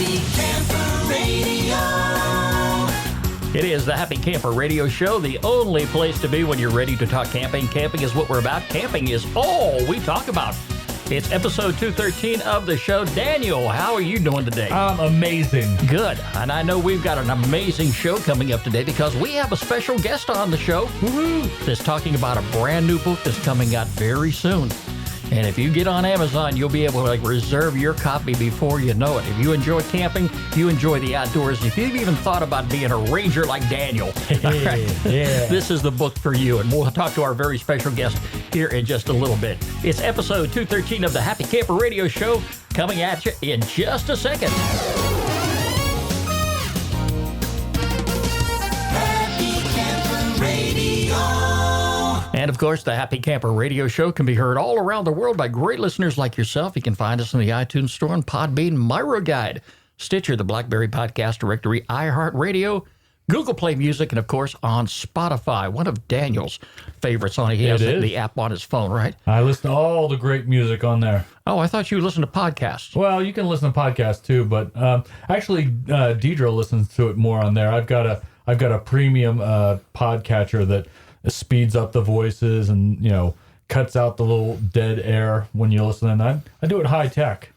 Happy Camper Radio. It is the Happy Camper Radio Show, the only place to be when you're ready to talk camping. Camping is what we're about. Camping is all we talk about. It's episode 213 of the show. Daniel, how are you doing today? I'm amazing. Good. And I know we've got an amazing show coming up today because we have a special guest on the show. Woohoo! That's talking about a brand new book that's coming out very soon. And if you get on Amazon, you'll be able to reserve your copy before you know it. If you enjoy camping, you enjoy the outdoors. If you've even thought about being a ranger like Daniel, this is the book for you. And we'll talk to our very special guest here in just a little bit. It's episode 213 of the Happy Camper Radio Show, coming at you in just a second. Happy Camper Radio. And of course, the Happy Camper Radio Show can be heard all around the world by great listeners like yourself. You can find us in the iTunes Store and Podbean, Myro Guide, Stitcher, the BlackBerry Podcast Directory, iHeartRadio, Google Play Music, and of course on Spotify, one of Daniel's favorites. He has the app on his phone, right? I listen to all the great music on there. Oh, I thought you listened to podcasts. Well, you can listen to podcasts too, but actually, Deidre listens to it more on there. I've got a premium podcatcher that speeds up the voices and cuts out the little dead air when you listen. And I do it high tech.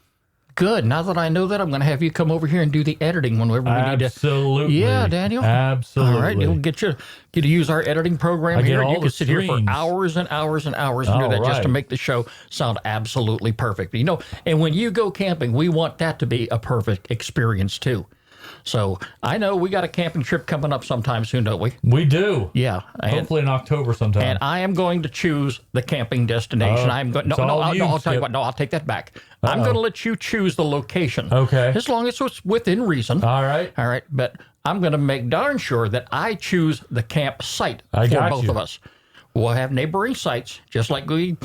Good. Now that I know that, I'm going to have you come over here and do the editing whenever we need to. Absolutely. Yeah, Daniel. Absolutely. All right. We'll get you to use our editing program here. And you can sit here for hours and hours and hours and do that just to make the show sound absolutely perfect. And when you go camping, we want that to be a perfect experience too. So I know we got a camping trip coming up sometime soon, don't we? We do. Yeah. Hopefully in October sometime. And I am going to choose the camping destination. I'll tell you what. No, I'll take that back. I'm going to let you choose the location. Okay. As long as it's within reason. All right. But I'm going to make darn sure that I choose the campsite for both of us. We'll have neighboring sites, just like we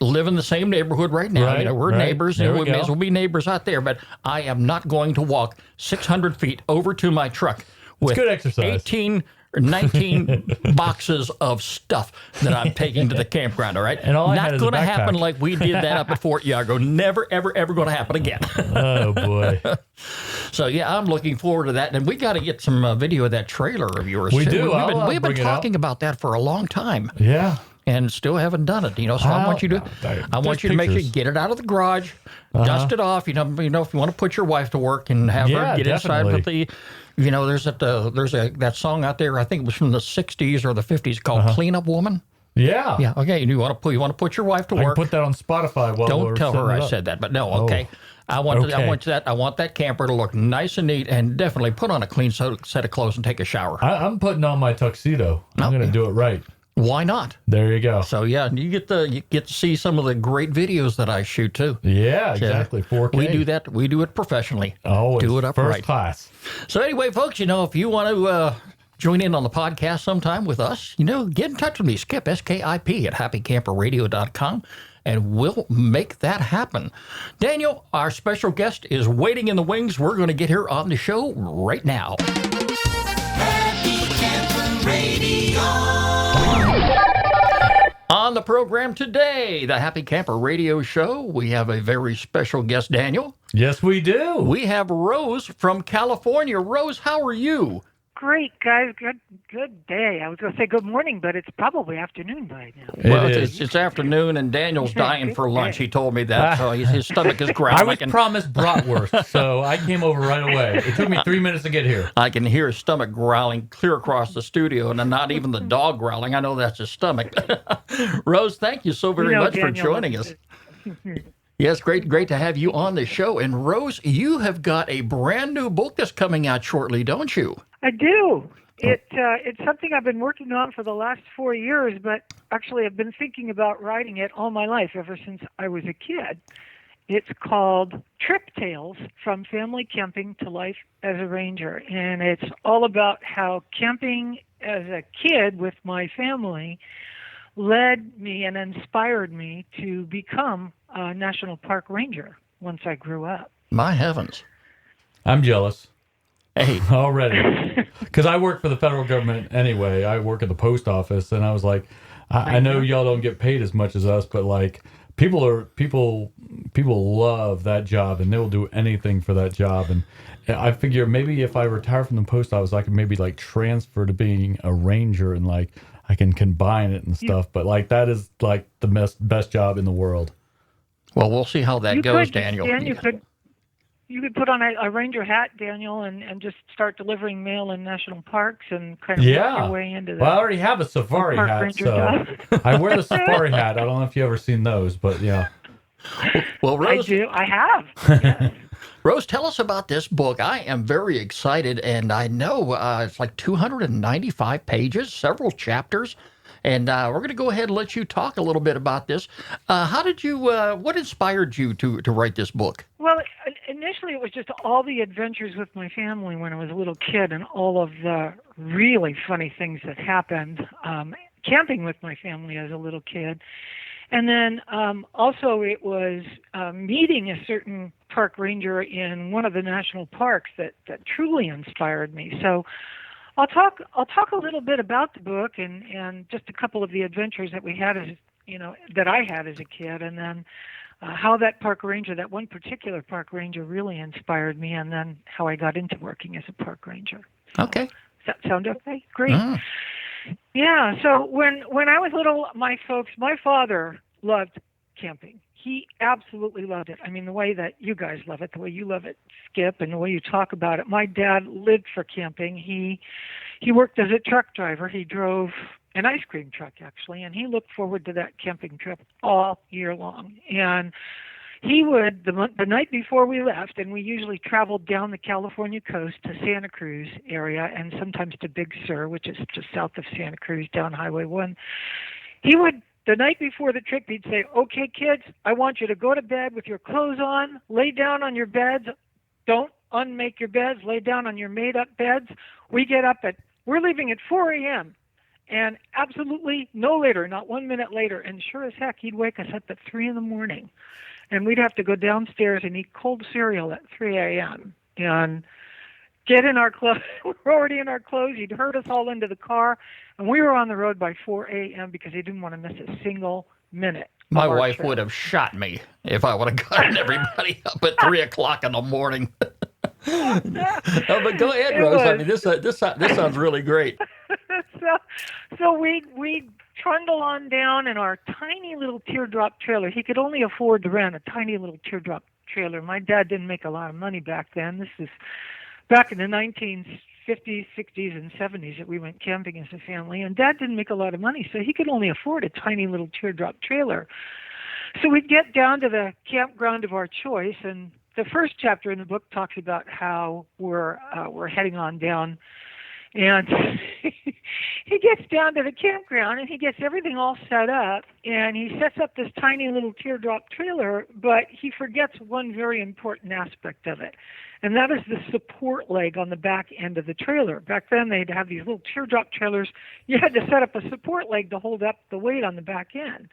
live in the same neighborhood right now. We're neighbors, and we may as well be neighbors out there. But I am not going to walk 600 feet over to my truck with good exercise. 18 or 19 boxes of stuff that I'm taking to the campground, all right? And all not going to happen like we did that up at Fort Yago. Never, ever, ever going to happen again. Oh, boy. So, yeah, I'm looking forward to that. And we got to get some video of that trailer of yours. We do. We've been talking about that for a long time. Yeah. And still haven't done it, So I want you to make sure you get it out of the garage, dust it off. If you want to put your wife to work and have her get inside with the, there's that song out there. I think it was from the '60s or the '50s called "Clean Up Woman." Yeah. Yeah. Okay. You want to put your wife to work. I can put that on Spotify. Don't tell her I said that, but no. Okay. I want that camper to look nice and neat, and definitely put on a clean set of clothes and take a shower. I'm putting on my tuxedo. I'm going to do it right. Why not? There you go. So yeah, you get to see some of the great videos that I shoot too. Yeah, exactly. 4K. We do that. We do it professionally. Oh, do it upright. First class. So anyway, folks, if you want to join in on the podcast sometime with us, get in touch with me, Skip, S-K-I-P, at happycamperradio.com, and we'll make that happen. Daniel, our special guest, is waiting in the wings. We're going to get her on the show right now. Happy Camper Radio. On the program today, the Happy Camper Radio Show, we have a very special guest, Daniel. Yes, we do. We have Rose from California. Rose, how are you? Great, guys. Good day. I was going to say good morning, but it's probably afternoon by now. Well, it's afternoon, and Daniel's dying for lunch. He told me that, so his stomach is growling. I was promised bratwurst, so I came over right away. It took me 3 minutes to get here. I can hear his stomach growling clear across the studio, and not even the dog growling. I know that's his stomach. Rose, thank you so very much for joining us. Yes, great to have you on the show. And Rose, you have got a brand new book that's coming out shortly, don't you? I do. It's something I've been working on for the last 4 years, but actually I've been thinking about writing it all my life, ever since I was a kid. It's called Trip Tales: From Family Camping to Life as a Ranger. And it's all about how camping as a kid with my family led me and inspired me to become a National Park Ranger once I grew up. My heavens. I'm jealous. Hey. Already. Because I work for the federal government anyway. I work at the post office, and I was like, I know y'all don't get paid as much as us, but like people love that job, and they will do anything for that job. And I figure maybe if I retire from the post office, I can maybe like transfer to being a ranger, and like I can combine it and stuff. But like that is like the best job in the world. Well, we'll see how that goes, could, Daniel. Dan, you could put on a ranger hat, Daniel, and just start delivering mail in national parks and kind of work your way into that. Well, I already have a safari park hat, ranger so I wear the safari hat. I don't know if you ever seen those, but yeah. Well, Rose, I do. I have. Yes. Rose, tell us about this book. I am very excited, and I know it's like 295 pages, several chapters, and we're going to go ahead and let you talk a little bit about this. How did you? What inspired you to write this book? Well, initially it was just all the adventures with my family when I was a little kid, and all of the really funny things that happened camping with my family as a little kid. And then also it was meeting a certain park ranger in one of the national parks that truly inspired me. So I'll talk a little bit about the book and just a couple of the adventures that we had that I had as a kid, and then how that park ranger, that one particular park ranger, really inspired me, and then how I got into working as a park ranger. So, Okay. Does that sound okay? Great. Yeah, so when I was little, my father loved camping. He absolutely loved it. I mean, the way that you guys love it, the way you love it, Skip, and the way you talk about it. My dad lived for camping. He worked as a truck driver. He drove an ice cream truck, actually, and he looked forward to that camping trip all year long. And he would, the night before we left, and we usually traveled down the California coast to Santa Cruz area and sometimes to Big Sur, which is just south of Santa Cruz down Highway 1. He would, the night before the trip, he'd say, "Okay, kids, I want you to go to bed with your clothes on, lay down on your beds. Don't unmake your beds, lay down on your made-up beds. We're leaving at 4 a.m. And absolutely no later, not 1 minute later." And sure as heck, he'd wake us up at 3 in the morning. And we'd have to go downstairs and eat cold cereal at 3 a.m. and get in our clothes. We were already in our clothes. He'd herd us all into the car. And we were on the road by 4 a.m. because he didn't want to miss a single minute. My wife would have shot me if I would have gotten everybody up at 3 o'clock in the morning. But go ahead, Rose. I mean, this sounds really great. So we trundle on down in our tiny little teardrop trailer. He could only afford to rent a tiny little teardrop trailer. My dad didn't make a lot of money back then. This is back in the 1950s, 60s, and 70s that we went camping as a family. And Dad didn't make a lot of money, so he could only afford a tiny little teardrop trailer. So we'd get down to the campground of our choice, and the first chapter in the book talks about how we're heading on down. And he gets down to the campground and he gets everything all set up, and he sets up this tiny little teardrop trailer, but he forgets one very important aspect of it, and that is the support leg on the back end of the trailer. Back then they'd have these little teardrop trailers. You had to set up a support leg to hold up the weight on the back end.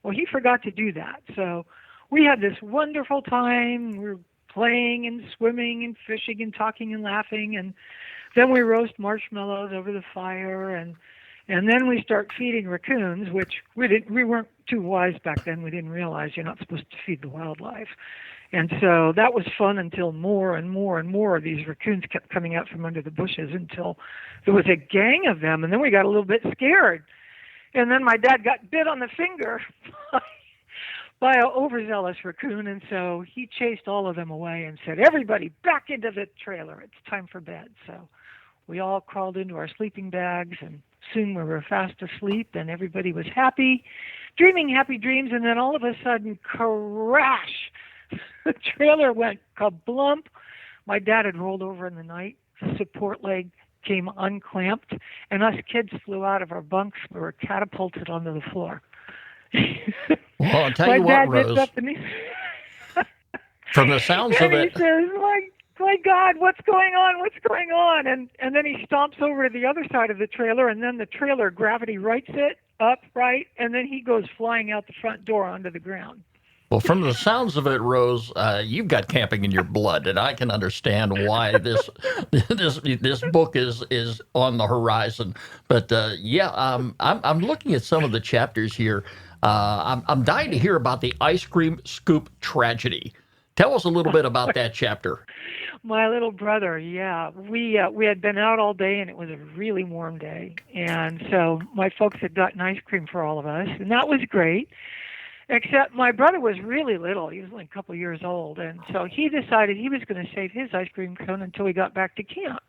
Well, he forgot to do that. So we had this wonderful time. We were playing and swimming and fishing and talking and laughing, and then we roast marshmallows over the fire, and then we start feeding raccoons, which we weren't too wise back then. We didn't realize you're not supposed to feed the wildlife. And so that was fun until more and more and more of these raccoons kept coming out from under the bushes until there was a gang of them, and then we got a little bit scared. And then my dad got bit on the finger by an overzealous raccoon, and so he chased all of them away and said, "Everybody back into the trailer. It's time for bed." So we all crawled into our sleeping bags, and soon we were fast asleep, and everybody was happy, dreaming happy dreams, and then all of a sudden, crash! The trailer went kablump. My dad had rolled over in the night. The support leg came unclamped, and us kids flew out of our bunks. We were catapulted onto the floor. Well, I'll tell you what, Rose, from the sounds of it, he says, my God, what's going on? What's going on? And then he stomps over to the other side of the trailer, and then the trailer gravity rights it upright, and then he goes flying out the front door onto the ground. well, from the sounds of it, Rose, you've got camping in your blood, and I can understand why this book is on the horizon. But I'm looking at some of the chapters here. I'm dying to hear about the ice cream scoop tragedy. Tell us a little bit about that chapter. My little brother, yeah, we had been out all day and it was a really warm day, and so my folks had gotten ice cream for all of us, and that was great. Except my brother was really little; he was only a couple years old, and so he decided he was going to save his ice cream cone until we got back to camp.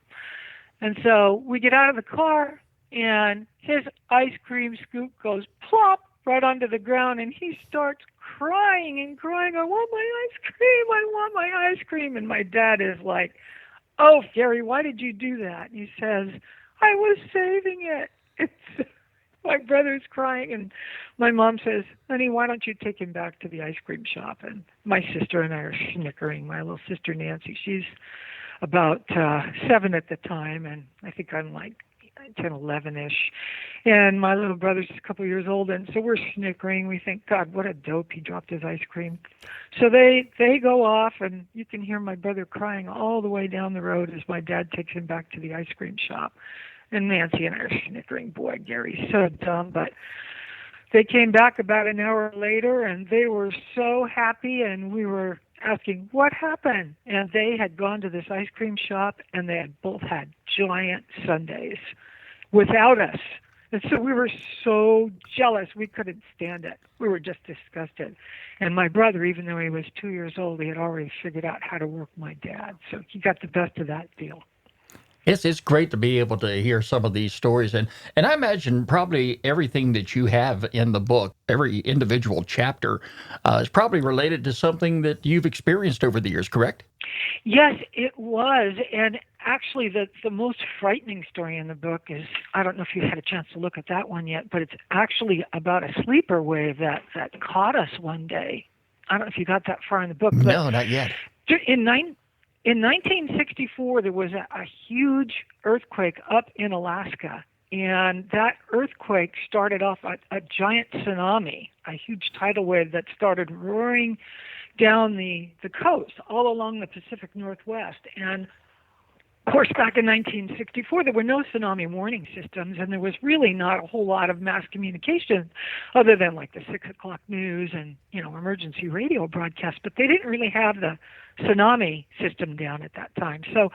And so we get out of the car, and his ice cream scoop goes plop right onto the ground, and he starts crying and crying, I want my ice cream, I want my ice cream. And my dad is like, oh, Gary, why did you do that? And he says, I was saving it. It's my brother's crying, and my mom says, honey, why don't you take him back to the ice cream shop? And my sister and I are snickering. My little sister Nancy, she's about 7 at the time, and I think I'm like 10, 11-ish. And my little brother's just a couple years old, and so we're snickering. We think, God, what a dope, he dropped his ice cream. So they go off, and you can hear my brother crying all the way down the road as my dad takes him back to the ice cream shop. And Nancy and I are snickering, boy, Gary's so dumb. But they came back about an hour later, and they were so happy, and we were asking, what happened? And they had gone to this ice cream shop, and they had both had giant sundaes without us. And so we were so jealous, we couldn't stand it. We were just disgusted. And my brother, even though he was 2 years old, he had already figured out how to work my dad. So he got the best of that deal. It's great to be able to hear some of these stories, and I imagine probably everything that you have in the book, every individual chapter, is probably related to something that you've experienced over the years, correct? Yes, it was. And actually, the most frightening story in the book is, I don't know if you had a chance to look at that one yet, but it's actually about a sleeper wave that caught us one day. I don't know if you got that far in the book. No, not yet. In 1964, there was a huge earthquake up in Alaska, and that earthquake started off a giant tsunami, a huge tidal wave that started roaring down the coast all along the Pacific Northwest. And of course, back in 1964, there were no tsunami warning systems, and there was really not a whole lot of mass communication other than like the 6 o'clock news and, emergency radio broadcasts, but they didn't really have the tsunami system down at that time. So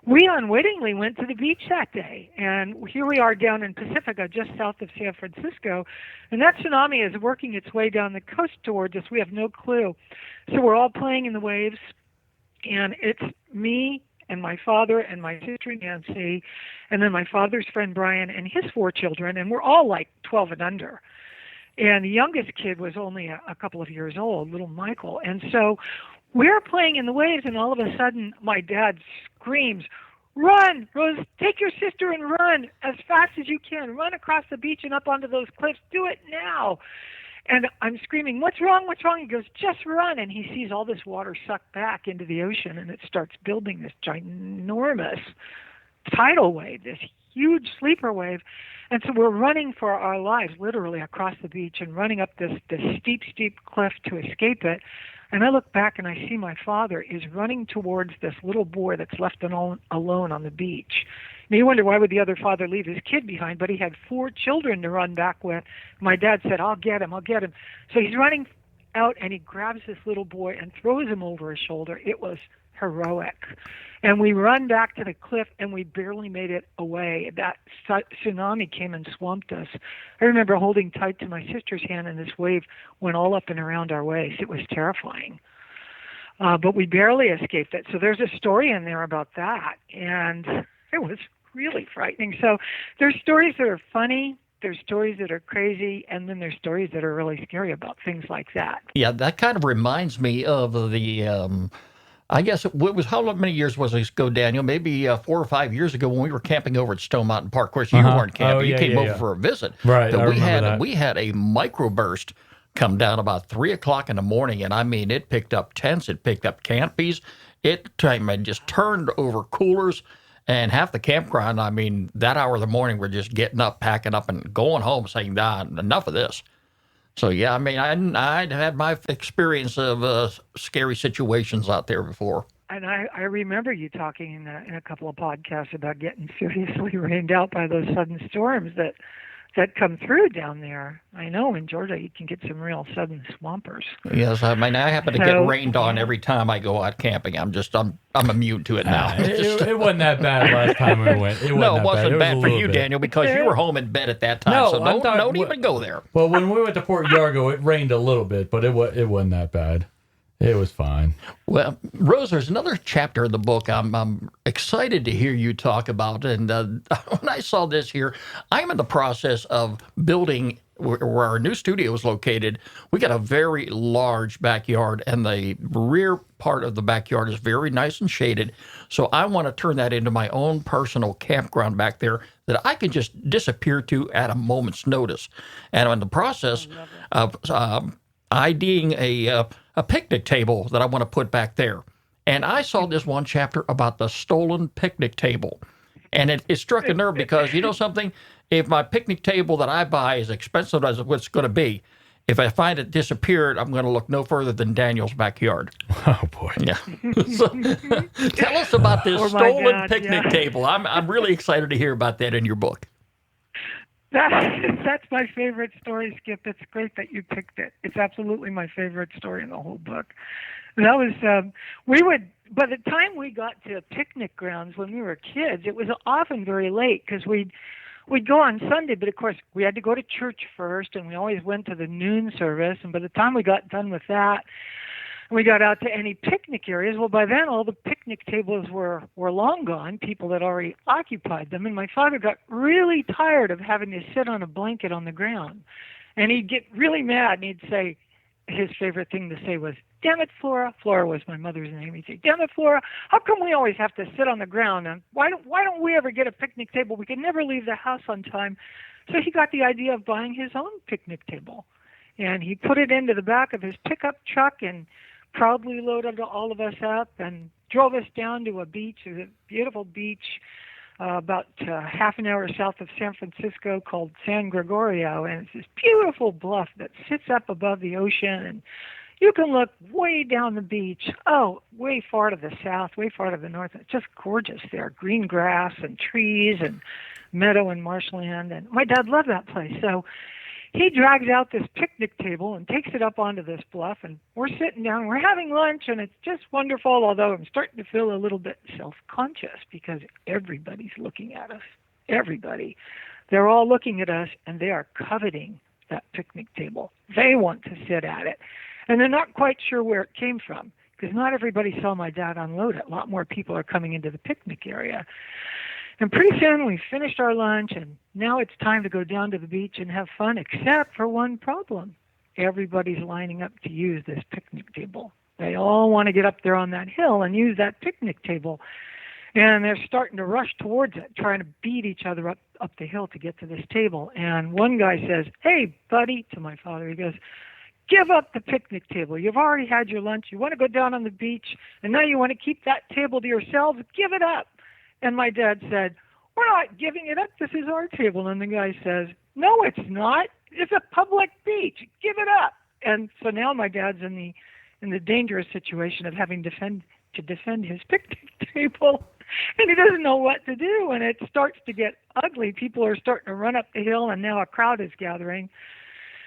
we unwittingly went to the beach that day, and here we are down in Pacifica, just south of San Francisco, and that tsunami is working its way down the coast towards us. We have no clue. So we're all playing in the waves, and it's me and my father and my sister Nancy, and then my father's friend Brian and his 4 children, and we're all like 12 and under. And the youngest kid was only a couple of years old, little Michael. And so we're playing in the waves, and all of a sudden my dad screams, run, Rose, take your sister and run as fast as you can. Run across the beach and up onto those cliffs. Do it now. And I'm screaming, what's wrong? What's wrong? He goes, just run. And he sees all this water sucked back into the ocean, and it starts building this ginormous tidal wave, this huge sleeper wave. And so we're running for our lives, literally across the beach, and running up this steep, steep cliff to escape it. And I look back and I see my father is running towards this little boy that's left alone on the beach. And you wonder, why would the other father leave his kid behind? But he had 4 children to run back with. My dad said, I'll get him. So he's running out, and he grabs this little boy and throws him over his shoulder. It was heroic. And we run back to the cliff, and we barely made it away. That tsunami came and swamped us. I remember holding tight to my sister's hand, and this wave went all up and around our waist. It was terrifying. But we barely escaped it. So there's a story in there about that. And it was really frightening. So there's stories that are funny, there's stories that are crazy, and then there's stories that are really scary about things like that. Yeah, that kind of reminds me of the, I guess how many years was this ago, Daniel? Maybe 4 or 5 years ago when we were camping over at Stone Mountain Park. Of course, you weren't camping. You came over for a visit. Right, But I remember that. we had a microburst come down about 3 o'clock in the morning, and I mean, it picked up tents, it picked up canopies, it just turned over coolers. And half the campground, I mean, that hour of the morning, we're just getting up, packing up, and going home saying, enough of this. So, yeah, I mean, I'd had my experience of scary situations out there before. And I remember you talking in a couple of podcasts about getting seriously rained out by those sudden storms that that come through down there. I know in Georgia you can get some real southern swampers. Yes, I mean, I happen to get So- rained on every time I go out camping. I'm immune to it now. It wasn't that bad last time we went. No, it wasn't It was bad a for little you, bit. Daniel, because you were home in bed at that time. No, so I'm talking- don't even go there. Well, when we went to Fort Yargo, it rained a little bit, but it wasn't that bad. It was fine. Well, Rose, there's another chapter in the book I'm excited to hear you talk about. And when I saw this here, I'm in the process of building where our new studio is located. We got a very large backyard, and the rear part of the backyard is very nice and shaded. So I want to turn that into my own personal campground back there that I can just disappear to at a moment's notice. And I'm in the process of IDing a picnic table that I want to put back there. And I saw this one chapter about the stolen picnic table. And it struck a nerve because, you know something? If my picnic table that I buy is expensive as what's going to be, if I find it disappeared, I'm going to look no further than Daniel's backyard. Oh, boy. Yeah. So, tell us about this Oh, my stolen God, picnic yeah. table. I'm really excited to hear about that in your book. That's my favorite story, Skip. It's great that you picked it. It's absolutely my favorite story in the whole book. That was by the time we got to picnic grounds when we were kids, it was often very late because we'd go on Sunday, but of course we had to go to church first, and we always went to the noon service. And by the time we got done with that, we got out to any picnic areas. Well, by then all the picnic tables were long gone. People had already occupied them, and my father got really tired of having to sit on a blanket on the ground. And he'd get really mad, and he'd say, his favorite thing to say was, "Damn it, Flora." Flora was my mother's name. He'd say, "Damn it, Flora, how come we always have to sit on the ground? And why don't we ever get a picnic table? We can never leave the house on time." So he got the idea of buying his own picnic table. And he put it into the back of his pickup truck and proudly loaded all of us up and drove us down to a beach, a beautiful beach about half an hour south of San Francisco called San Gregorio. And it's this beautiful bluff that sits up above the ocean, and you can look way down the beach, way far to the south, way far to the north. It's just gorgeous there, green grass and trees and meadow and marshland. And my dad loved that place. So he drags out this picnic table and takes it up onto this bluff, and we're sitting down, we're having lunch, and it's just wonderful, although I'm starting to feel a little bit self-conscious because everybody's looking at us. Everybody. They're all looking at us, and they are coveting that picnic table. They want to sit at it, and they're not quite sure where it came from because not everybody saw my dad unload it. A lot more people are coming into the picnic area. And pretty soon we finished our lunch, and now it's time to go down to the beach and have fun, except for one problem. Everybody's lining up to use this picnic table. They all want to get up there on that hill and use that picnic table. And they're starting to rush towards it, trying to beat each other up the hill to get to this table. And one guy says, "Hey, buddy," to my father, he goes, "Give up the picnic table. You've already had your lunch. You want to go down on the beach, and now you want to keep that table to yourselves? Give it up." And my dad said, "We're not giving it up. This is our table." And the guy says, "No, it's not. It's a public beach. Give it up." And so now my dad's in the dangerous situation of having to defend his picnic table, and he doesn't know what to do. And it starts to get ugly. People are starting to run up the hill, and now a crowd is gathering.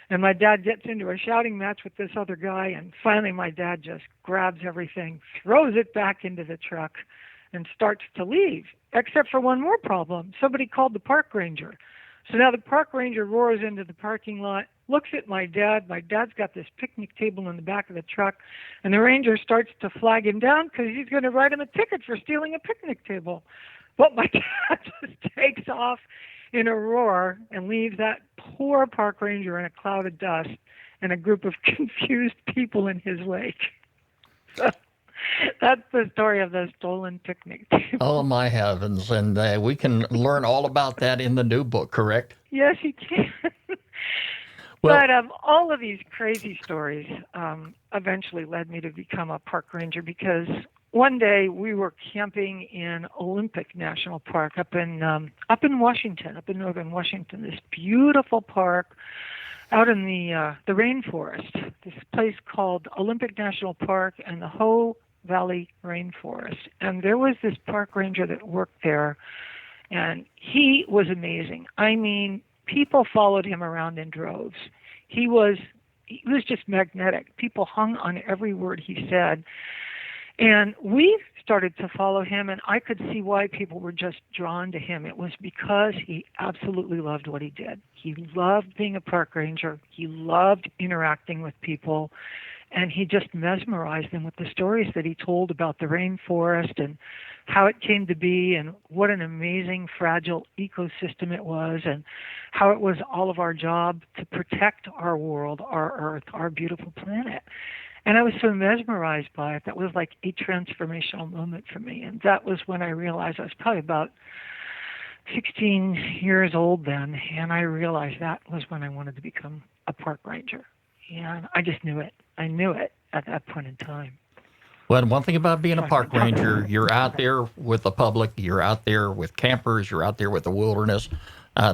And my dad gets into a shouting match with this other guy, and finally my dad just grabs everything, throws it back into the truck, and starts to leave, except for one more problem. Somebody called the park ranger. So now the park ranger roars into the parking lot, looks at my dad. My dad's got this picnic table in the back of the truck, and the ranger starts to flag him down because he's going to write him a ticket for stealing a picnic table. But my dad just takes off in a roar and leaves that poor park ranger in a cloud of dust and a group of confused people in his wake. So that's the story of the stolen picnic table. Oh, my heavens. And we can learn all about that in the new book, correct? Yes, you can. Well- But all of these crazy stories eventually led me to become a park ranger because one day we were camping in Olympic National Park up in Washington, up in northern Washington, this beautiful park out in the rainforest, this place called Olympic National Park and the Hoh Valley Rainforest. And there was this park ranger that worked there, and he was amazing. I mean, people followed him around in droves. He was just magnetic. People hung on every word he said. And we started to follow him, and I could see why people were just drawn to him. It was because he absolutely loved what he did. He loved being a park ranger. He loved interacting with people, and he just mesmerized them with the stories that he told about the rainforest and how it came to be and what an amazing, fragile ecosystem it was, and how it was all of our job to protect our world, our Earth, our beautiful planet. And I was so mesmerized by it. That was like a transformational moment for me. And that was when I realized I was probably about 16 years old then. And I realized that was when I wanted to become a park ranger. And I just knew it. I knew it at that point in time. Well, one thing about being a park ranger, you're out there with the public, you're out there with campers, you're out there with the wilderness.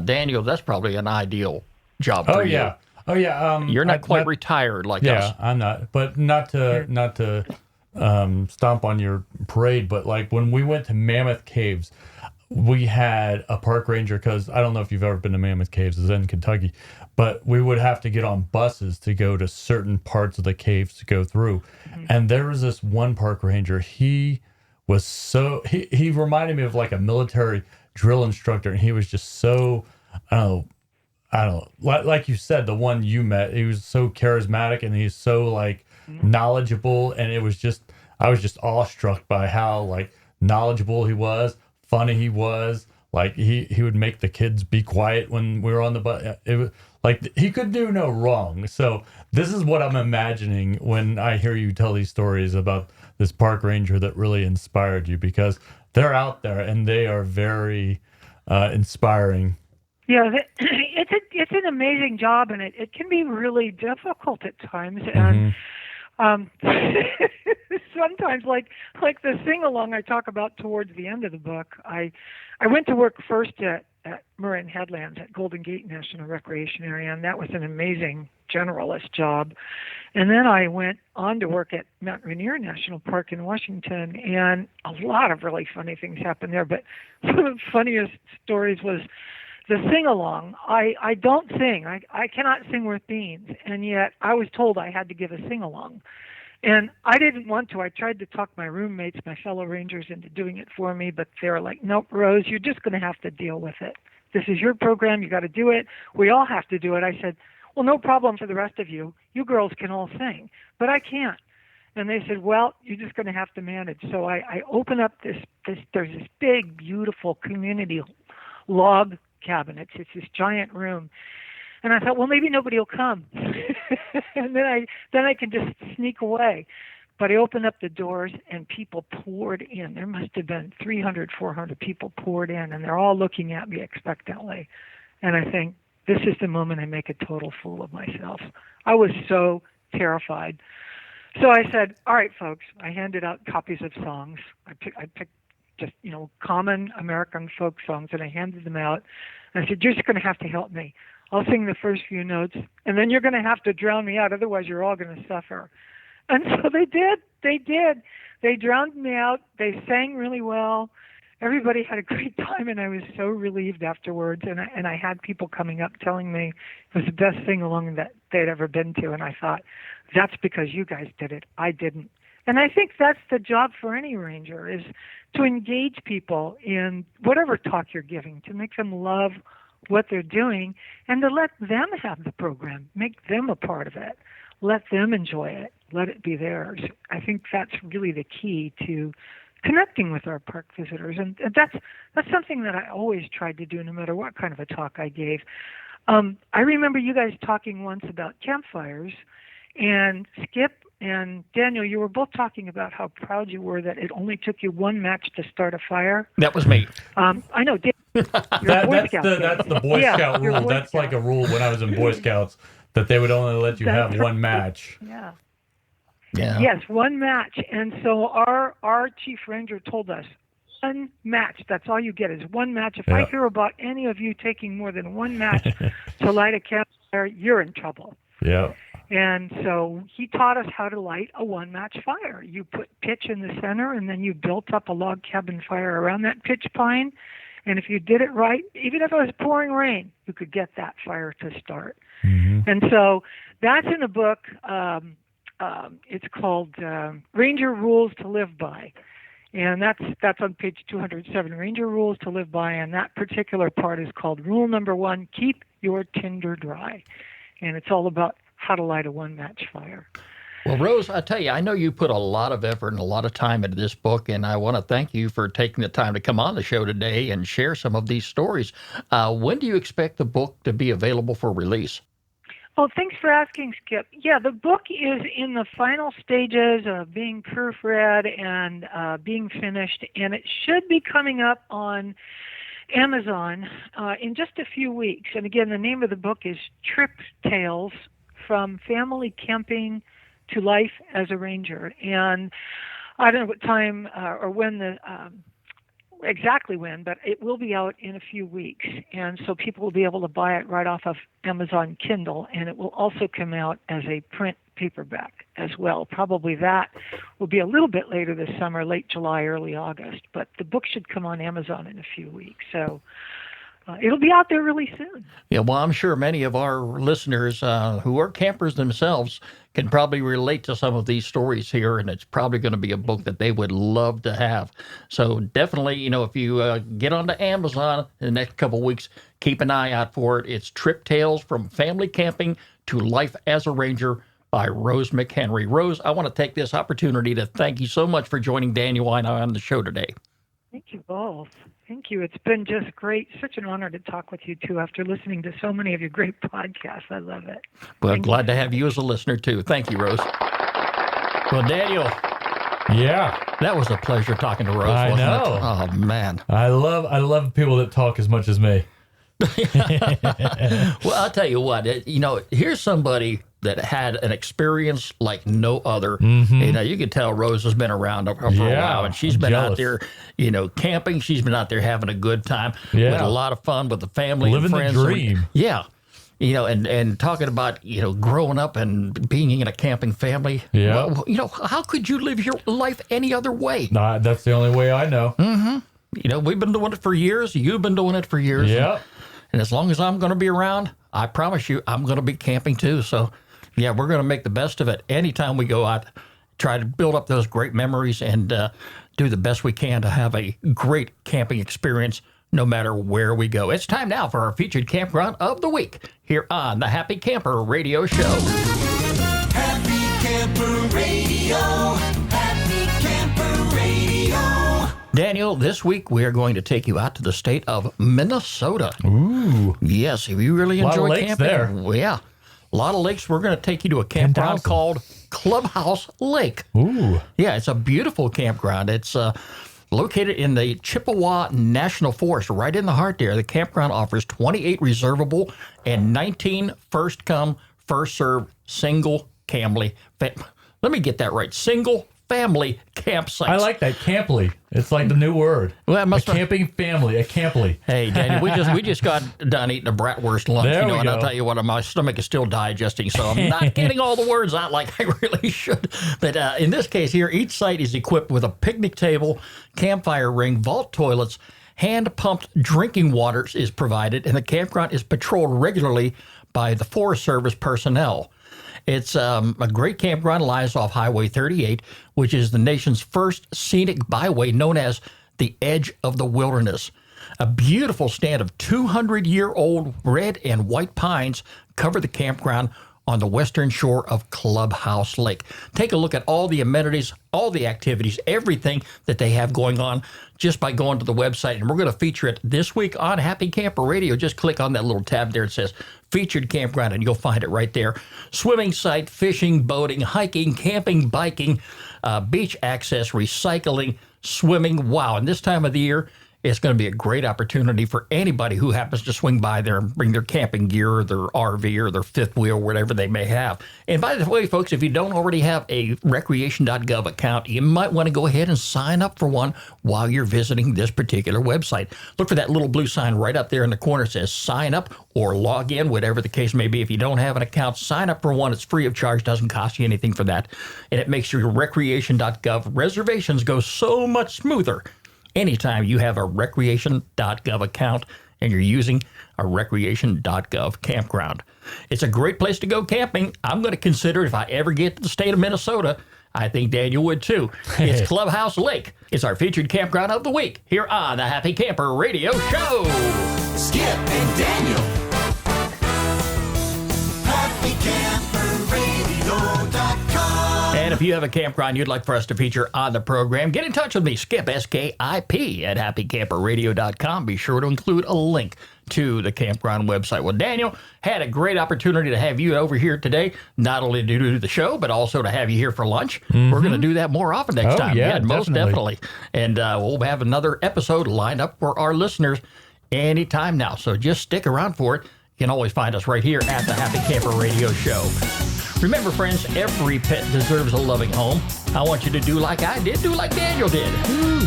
Daniel, that's probably an ideal job for you. Yeah. Oh yeah. You're not quite retired like us. Yeah, I'm not. But not to stomp on your parade, but like when we went to Mammoth Caves, we had a park ranger, because I don't know if you've ever been to Mammoth Caves, it's in Kentucky, but we would have to get on buses to go to certain parts of the caves to go through. Mm-hmm. And there was this one park ranger. He was he reminded me of like a military drill instructor, and he was just so, I don't know, like you said, the one you met, he was so charismatic and he's so like knowledgeable, and I was just awestruck by how like knowledgeable he was, funny he was. Like he would make the kids be quiet when we were on the bus. It was like he could do no wrong. So this is what I'm imagining when I hear you tell these stories about this park ranger that really inspired you, because they're out there and they are very inspiring. Yeah, it's an amazing job, and it can be really difficult at times. And sometimes, like the sing-along I talk about towards the end of the book, I went to work first at Marin Headlands at Golden Gate National Recreation Area, and that was an amazing generalist job. And then I went on to work at Mount Rainier National Park in Washington, and a lot of really funny things happened there. But one of the funniest stories was the sing-along. I don't sing. I cannot sing worth beans, and yet I was told I had to give a sing-along. And I didn't want to. I tried to talk my roommates, my fellow rangers, into doing it for me, but they were like, nope, Rose, you're just going to have to deal with it. This is your program. You got to do it. We all have to do it. I said, well, no problem for the rest of you. You girls can all sing, but I can't. And they said, well, you're just going to have to manage. So I open up there's this big, beautiful community log cabin. It's this giant room. And I thought, well, maybe nobody will come. And then I can just sneak away. But I opened up the doors and people poured in. There must have been 300, 400 people poured in, and they're all looking at me expectantly. And I think, this is the moment I make a total fool of myself. I was so terrified. So I said, all right, folks. I handed out copies of songs. I picked just, common American folk songs, and I handed them out. And I said, you're just going to have to help me. I'll sing the first few notes, and then you're going to have to drown me out. Otherwise, you're all going to suffer. And so they did. They did. They drowned me out. They sang really well. Everybody had a great time, and I was so relieved afterwards. And I had people coming up telling me it was the best sing-along that they'd ever been to. And I thought, that's because you guys did it. I didn't. And I think that's the job for any ranger, is to engage people in whatever talk you're giving, to make them love what they're doing, and to let them have the program, make them a part of it, let them enjoy it, let it be theirs. I think that's really the key to connecting with our park visitors, and that's something that I always tried to do, no matter what kind of a talk I gave. I remember you guys talking once about campfires, and Skip and Daniel, you were both talking about how proud you were that it only took you one match to start a fire. That was me. I know. You're a Boy Scout. That's the Boy Scout rule. That's like a rule when I was in Boy Scouts, that they would only let you have one match. Yeah. Yeah. Yes, one match. And so our chief ranger told us, one match. That's all you get is one match. If I hear about any of you taking more than one match to light a campfire, you're in trouble. Yeah. And so he taught us how to light a one-match fire. You put pitch in the center, and then you built up a log cabin fire around that pitch pine, And if you did it right, even if it was pouring rain, you could get that fire to start. And so that's in a book. It's called Ranger Rules to Live By. And that's on page 207, Ranger Rules to Live By. And that particular part is called Rule Number 1, Keep Your Tinder Dry. And it's all about how to light a one-match fire. Well, Rose, I tell you, I know you put a lot of effort and a lot of time into this book, and I want to thank you for taking the time to come on the show today and share some of these stories. When do you expect the book to be available for release? Well, thanks for asking, Skip. Yeah, the book is in the final stages of being proofread and being finished, and it should be coming up on Amazon in just a few weeks. And again, the name of the book is Trip Tales from Family Camping to Life as a Ranger. And I don't know what time or when exactly when, but it will be out in a few weeks. And so people will be able to buy it right off of Amazon Kindle, and it will also come out as a print paperback as well. Probably that will be a little bit later this summer, late July, early August, but the book should come on Amazon in a few weeks. So it'll be out there really soon. Yeah, well, I'm sure many of our listeners who are campers themselves can probably relate to some of these stories here, and it's probably going to be a book that they would love to have. So definitely, if you get onto Amazon in the next couple of weeks, keep an eye out for it. It's Trip Tales from Family Camping to Life as a Ranger by Rose McHenry. Rose, I want to take this opportunity to thank you so much for joining Daniel and I on the show today. Thank you both. Thank you. It's been just great. Such an honor to talk with you, too, after listening to so many of your great podcasts. I love it. Well, glad to have you as a listener, too. Thank you, Rose. Well, Daniel. Yeah. That was a pleasure talking to Rose, I wasn't know. it? Oh, man. I love people that talk as much as me. Well, I'll tell you what, here's somebody that had an experience like no other. You can tell Rose has been around for a while, and she's been out there, camping. She's been out there having a good time. Yeah. With a lot of fun with the family Living and friends. the dream. Yeah. And talking about, growing up and being in a camping family. Yeah. Well, how could you live your life any other way? Nah, that's the only way I know. We've been doing it for years. You've been doing it for years. Yeah. And as long as I'm going to be around, I promise you, I'm going to be camping too. So, yeah, we're going to make the best of it. Anytime we go out, try to build up those great memories and do the best we can to have a great camping experience no matter where we go. It's time now for our featured campground of the week here on the Happy Camper Radio Show. Happy Camper Radio. Happy Camper Radio. Daniel, this week we are going to take you out to the state of Minnesota. Ooh. Yes, if you really A lot of enjoy lakes camping. there. Well, yeah, a lot of lakes. We're going to take you to a campground 10,000. called Clubhouse Lake. Ooh. Yeah, it's a beautiful campground. It's located in the Chippewa National Forest, right in the heart there. The campground offers 28 reservable and 19 first-come, first-served single family. Let me get that right. Single family campsites. I like that, camply. It's like the new word. Well, it must a camping family, a camply. Hey, Daniel, we just got done eating a bratwurst lunch, There we and go. I'll tell you what, my stomach is still digesting, so I'm not getting all the words out like I really should. But in this case here, each site is equipped with a picnic table, campfire ring, vault toilets, hand-pumped drinking water is provided, and the campground is patrolled regularly by the Forest Service personnel. It's a great campground, lies off Highway 38, which is the nation's first scenic byway known as the Edge of the Wilderness. A beautiful stand of 200-year-old red and white pines cover the campground on the western shore of Clubhouse Lake. Take a look at all the amenities, all the activities, everything that they have going on just by going to the website. And we're going to feature it this week on Happy Camper Radio. Just click on that little tab there. It says Featured Campground, and you'll find it right there. Swimming site, fishing, boating, hiking, camping, biking, beach access, recycling, swimming. Wow. And this time of the year, it's going to be a great opportunity for anybody who happens to swing by there and bring their camping gear or their RV or their fifth wheel, whatever they may have. And by the way, folks, if you don't already have a recreation.gov account, you might want to go ahead and sign up for one while you're visiting this particular website. Look for that little blue sign right up there in the corner. It says sign up or log in, whatever the case may be. If you don't have an account, sign up for one. It's free of charge, doesn't cost you anything for that. And it makes your recreation.gov reservations go so much smoother anytime you have a recreation.gov account and you're using a recreation.gov campground. It's a great place to go camping. I'm going to consider if I ever get to the state of Minnesota. I think Daniel would too. It's Clubhouse Lake. It's our featured campground of the week here on the Happy Camper Radio Show. Skip and Daniel. HappyCamperRadio.com. And if you have a campground you'd like for us to feature on the program, get in touch with me, Skip, S-K-I-P, at HappyCamperRadio.com. Be sure to include a link to the campground website. Well, Daniel, had a great opportunity to have you over here today, not only to do the show, but also to have you here for lunch. We're going to do that more often next time. Yeah, most definitely. And we'll have another episode lined up for our listeners anytime now. So just stick around for it. You can always find us right here at the Happy Camper Radio Show. Remember, friends, every pet deserves a loving home. I want you to do like I did, do like Daniel did.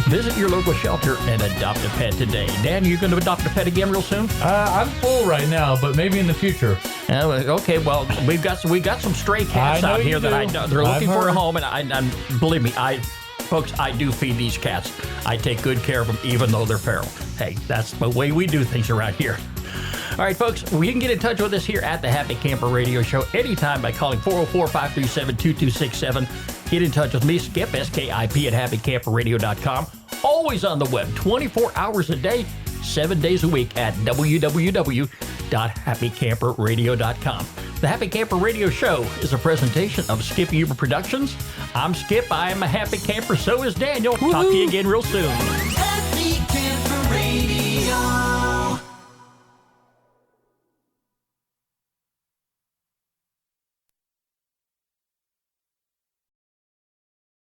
Visit your local shelter and adopt a pet today. Dan, you going to adopt a pet again real soon? I'm full right now, but maybe in the future. Okay, well, we got some stray cats out here that they're looking for a home, and I believe me, folks, I do feed these cats. I take good care of them, even though they're feral. Hey, that's the way we do things around here. All right, folks, you can get in touch with us here at the Happy Camper Radio Show anytime by calling 404-537-2267. Get in touch with me, Skip, S-K-I-P, at HappyCamperRadio.com. Always on the web, 24 hours a day, 7 days a week at www.happycamperradio.com. The Happy Camper Radio Show is a presentation of Skip Huber Productions. I'm Skip. I am a happy camper. So is Daniel. Talk to you again real soon.